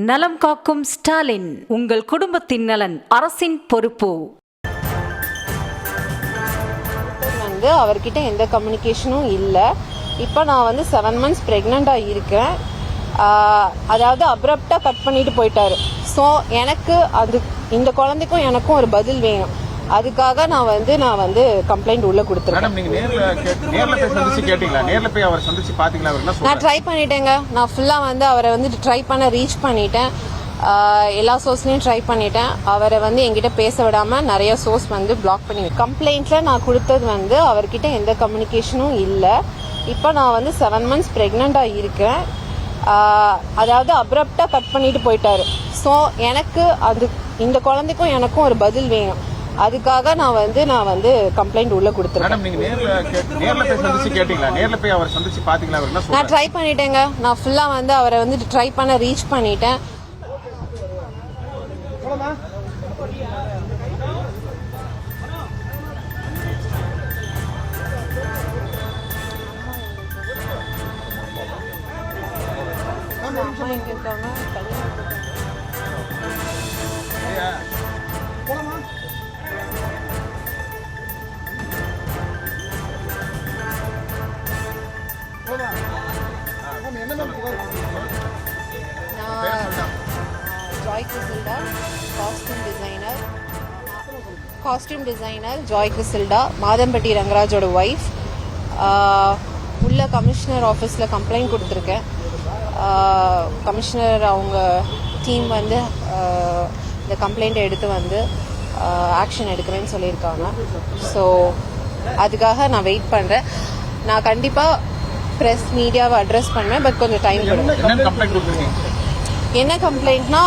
நலம் காக்கும் ஸ்டாலின், உங்கள் குடும்பத்தின் நலன் அரசின் பொறுப்பு. அவர்கிட்ட எந்த கம்யூனிகேஷனும் இல்லை. இப்போ நான் 7 months ப்ரெக்னெண்ட்டாக இருக்கேன். அதாவது அப்ரப்டாக கட் பண்ணிட்டு போயிட்டாரு. ஸோ எனக்கு இந்த குழந்தைக்கும் எனக்கும் ஒரு பதில் வேணும். அதுக்காக நான் கம்ப்ளைண்ட் உள்ள கொடுத்துருக்கேன். நான் ட்ரை பண்ணிட்டேங்க. நான் ஃபுல்லாக அவரை ட்ரை பண்ண ரீச் பண்ணிட்டேன். எல்லா சோர்ஸ்லையும் ட்ரை பண்ணிட்டேன். அவரை என்கிட்ட பேச விடாமல் நிறைய சோர்ஸ் பிளாக் பண்ணி. கம்ப்ளைண்ட்டில் நான் கொடுத்தது அவர்கிட்ட எந்த கம்யூனிகேஷனும் இல்லை. இப்போ நான் 7 months ப்ரெக்னெண்ட்டாக இருக்கேன். அதாவது அப்ரப்டாக கட் பண்ணிட்டு போயிட்டாரு. ஸோ எனக்கு இந்த குழந்தைக்கும் எனக்கும் ஒரு பதில் வேணும். அதுக்காக நான் கம்ப்ளைண்ட் உள்ள கொடுத்துருக்கேன். நான் ட்ரை பண்ணிட்டேங்க. நான் ஃபுல்லாக அவரை ட்ரை பண்ண ரீச் பண்ணிட்டேன். அம்மா எங்க இருக்காங்க? ஜாய் கிறிசில்டா, காஸ்டியூம் டிசைனர் ஜாய் கிறிசில்டா, மாதம்பட்டி ரங்கராஜோட ஒய்ஃப். உள்ள கமிஷனர் ஆஃபீஸில் கம்ப்ளைண்ட் கொடுத்துருக்கேன். கமிஷனர் அவங்க டீம் இந்த கம்ப்ளைண்ட்டை எடுத்து ஆக்ஷன் எடுக்கிறேன்னு சொல்லியிருக்காங்க. ஸோ அதுக்காக நான் வெயிட் பண்ணுறேன். நான் கண்டிப்பாக ப்ரெஸ் மீடியாவை அட்ரஸ் பண்ணுவேன். பட் கொஞ்சம் டைம் கொடுங்க. என்ன கம்ப்ளைண்ட்னா,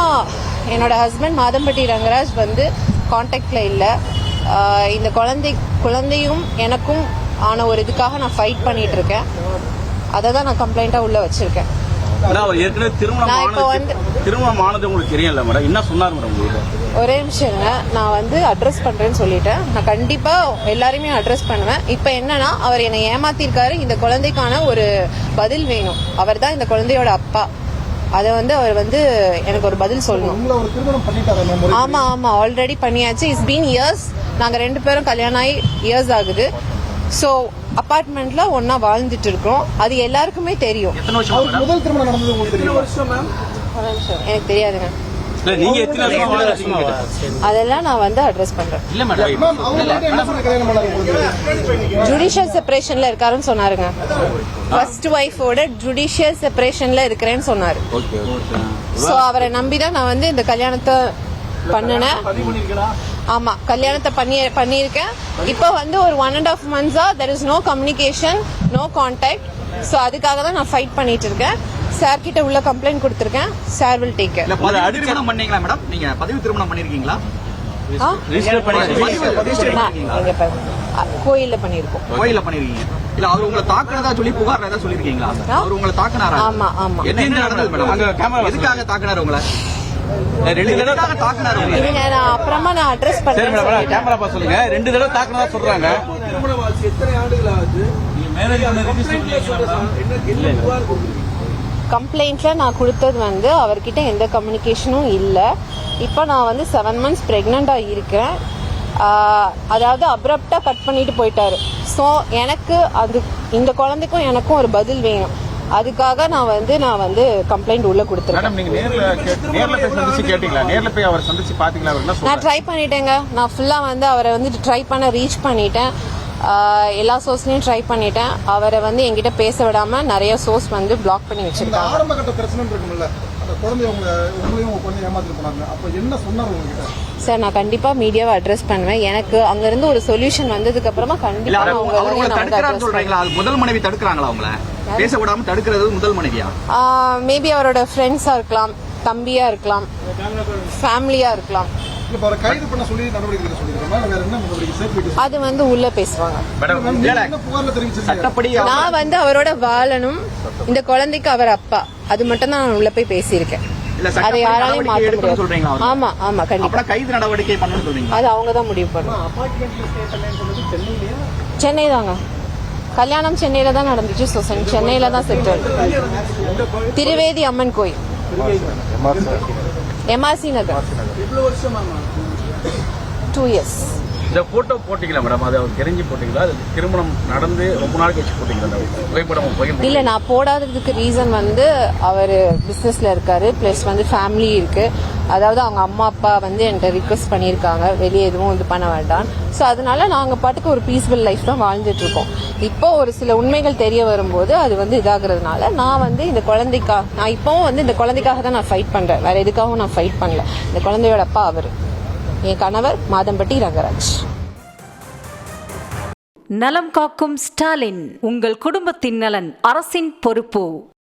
என்னோட ஹஸ்பண்ட் மாதம்பட்டி ரங்கராஜ் கான்டாக்டில் இல்லை. இந்த குழந்தையும் எனக்கும் ஆன ஒரு இதுக்காக நான் ஃபைட் பண்ணிட்டு இருக்கேன். அதை தான் நான் கம்ப்ளைண்ட்டாக உள்ள வச்சிருக்கேன். ஒரே நிமிஷம், நான் அட்ரஸ் பண்றேன்னு சொல்லிட்டேன். நான் கண்டிப்பா எல்லாரையுமே அட்ரஸ் பண்ணுவேன். இப்ப என்னன்னா, அவர் என்னை ஏமாத்திருக்காரு. இந்த குழந்தைக்கான ஒரு பதில் வேணும். அவர் தான் இந்த குழந்தையோட அப்பா. அதை அவர் எனக்கு ஒரு பதில் சொல்லணும். ஆமா ஆமா, ஆல்ரெடி பண்ணியாச்சு. It's been years. நாங்க 2 பேரும் கல்யாணம் ஆகி இயர்ஸ் ஆகுது. ஸோ அபார்ட்மெண்ட்ல ஒன்னா வாழ்ந்துட்டு இருக்கோம். அது எல்லாருக்குமே தெரியும். எனக்கு தெரியாதுங்க. அதெல்லாம் நான் அட்ரஸ் பண்றேன். ஜுடிஷியல் செப்பரேஷன்ல இருக்காருன்னு சொன்னாருங்க. ஃபர்ஸ்ட் ஒய்ஃபோட ஜுடிஷியல் செப்பரேஷன்ல இருக்கிறேன்னு சொன்னாரு. சோ அவரை நம்பிதான் நான் இந்த கல்யாணத்தை பண்ணினேன். ஆமா, கல்யாணத்தை பண்ணியிருக்கேன். இப்போ ஒரு 1.5 months there is no communication, no contact. So அதுக்காக தான் நான் ஃபைட் பண்ணிட்டு இருக்கேன். சார் கிட்ட உள்ள கம்ப்ளைண்ட் கொடுத்துருக்கேன். Sir will take care. திருமணம் பண்ணீங்களா மேடம்? நீங்க பதிவு திருமணம் பண்ணிருக்கீங்களா? கோயில்ல பண்ணிருக்கோம். கோயில்ல பண்ணிருக்கீங்க. இல்ல அவர் உங்களை தாக்குனதா சொல்லி புகார் ஏதாவது சொல்லிருக்கீங்களா? அவர் உங்களை தாக்குனாரா? ஆமா ஆமா. என்ன நடந்தது மேடம்? அங்க கேமரா எதுக்காக தாக்குனாரு உங்களை? அப்புறமா நான் அட்ரஸ் பண்றேன். சொல்லுங்க. 2 தடவை தாக்குனதா சொல்றாங்க. கம்ப்ளைண்ட்ல நான் கொடுத்தது அவர்கிட்ட எந்த கம்யூனிகேஷனும் இல்லை. இப்போ நான் 7 months ப்ரெக்னெண்ட்டாக இருக்கேன். அதாவது அப்ரப்டாக கட் பண்ணிட்டு போயிட்டாரு. ஸோ எனக்கு இந்த குழந்தைக்கும் எனக்கும் ஒரு பதில் வேணும். அதுக்காக நான் கம்ப்ளைண்ட் உள்ள கொடுத்துருக்கேன். நான் ட்ரை பண்ணிட்டேங்க. நான் ஃபுல்லாக அவரை ட்ரை பண்ண ரீச் பண்ணிட்டேன். எல்லா சோர்ஸ்லையும் ட்ரை பண்ணிட்டேன். அவரை என்கிட்ட பேச விடாம நிறைய சோர்ஸ் பிளாக் பண்ணி வச்சிருக்காங்க. சார், நான் கண்டிப்பா மீடியாவை அட்ரஸ் பண்ணுவேன். எனக்கு அங்க இருந்து ஒரு சொல்யூஷன் வந்ததுக்கு அப்புறமா கண்டிப்பா முதல் மனைவி தடுக்கிறாங்களா? அவங்கள பேச விடாம தடுக்கிறது முதல் மனைவியா? மேபி அவரோட ஃப்ரெண்ட்ஸா இருக்கலாம், தம்பியா இருக்கலாம், ஃபேமிலியா இருக்கலாம். அது உள்ள பேசுவாங்க. நான் அவரோட வாழணும். இந்த குழந்தைக்கு அவர் அப்பா. அது மட்டும் தான் நான் உள்ள போய் பேசியிருக்கேன். அதை யாராலையும் மாற்ற முடியாது. ஆமா ஆமா, கண்டிப்பா கைது நடவடிக்கை பண்ணணும்னு சொல்றீங்க. அது அவங்க தான் முடிவு பண்ணுவாங்க. சென்னை தாங்க. கல்யாணம் சென்னையில தான் நடந்துச்சு. சென்னையில தான் செட்டில். திருவேதி அம்மன் கோயில். எம்ஆர்சி நகர் 2 years. இந்த போட்டோ போட்டீங்களா மேடம்? அது அவர் தெரிஞ்சு போட்டீங்களா? அது திருமணம் நடந்து ரொம்ப நாள் கழிச்சு போட்டீங்களா? அந்த புகைப்படம் இல்லை, நான் போடாததுக்கு ரீசன் வந்து அவர் பிஸ்னஸில் இருக்காரு, ப்ளஸ் வந்து ஃபேமிலி இருக்கு. அதாவது அவங்க அம்மா அப்பா வந்து என்கிட்ட ரிக்வெஸ்ட் பண்ணியிருக்காங்க வெளியே எதுவும் இது பண்ண வேண்டாம். ஸோ அதனால நாங்கள் பாட்டுக்கு ஒரு பீஸ்ஃபுல் லைஃப் தான் வாழ்ந்துட்டு இருக்கோம். இப்போ ஒரு சில உண்மைகள் தெரிய வரும்போது அது வந்து இதாகிறதுனால நான் வந்து இந்த நான் இப்போவும் வந்து இந்த குழந்தைக்காக தான் நான் ஃபைட் பண்ணுறேன். வேற எதுக்காகவும் நான் ஃபைட் பண்ணல. இந்த குழந்தையோட அப்பா அவர், என் கணவர் மாதம்பட்டி ரங்கராஜ். நலம் காக்கும் ஸ்டாலின். உங்கள் குடும்பத்தின் நலன் அரசின் பொறுப்பு.